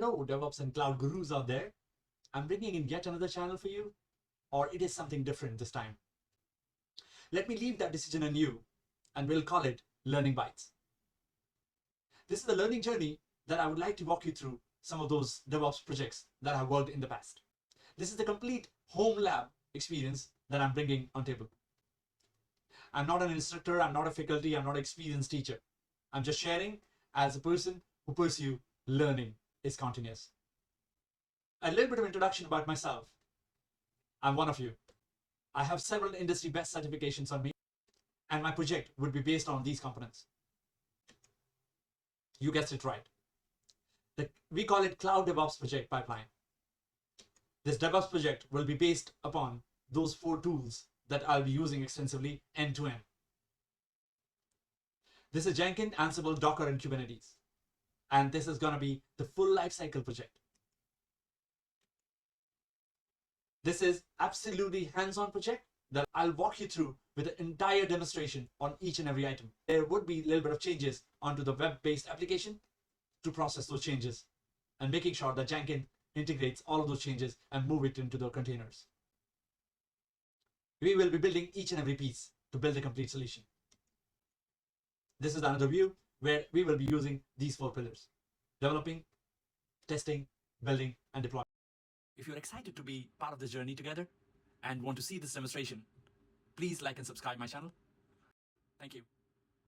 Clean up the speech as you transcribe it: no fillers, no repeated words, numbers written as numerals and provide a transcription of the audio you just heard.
Hello, DevOps and cloud gurus out there. I'm bringing in yet another channel for you, or it is something different this time. Let me leave that decision on you, and we'll call it Learning Bites. This is the learning journey that I would like to walk you through some of those DevOps projects that I've worked in the past. This is the complete home lab experience that I'm bringing on table. I'm not an instructor, I'm not a faculty, I'm not an experienced teacher. I'm just sharing as a person who pursues learning is continuous. A little bit of introduction about myself. I'm one of you. I have several industry best certifications on me, and my project would be based on these components. You guessed it right. We call it Cloud DevOps Project Pipeline. This DevOps project will be based upon those 4 tools that I'll be using extensively end to end. This is Jenkins, Ansible, Docker, and Kubernetes. And this is going to be the full lifecycle project. This is absolutely hands-on project that I'll walk you through with an entire demonstration on each and every item. There would be a little bit of changes onto the web-based application to process those changes and making sure that Jenkins integrates all of those changes and move it into the containers. We will be building each and every piece to build a complete solution. This is another view where we will be using these 4 pillars: developing, testing, building, and deploying. If you're excited to be part of this journey together and want to see this demonstration, please like and subscribe my channel. Thank you.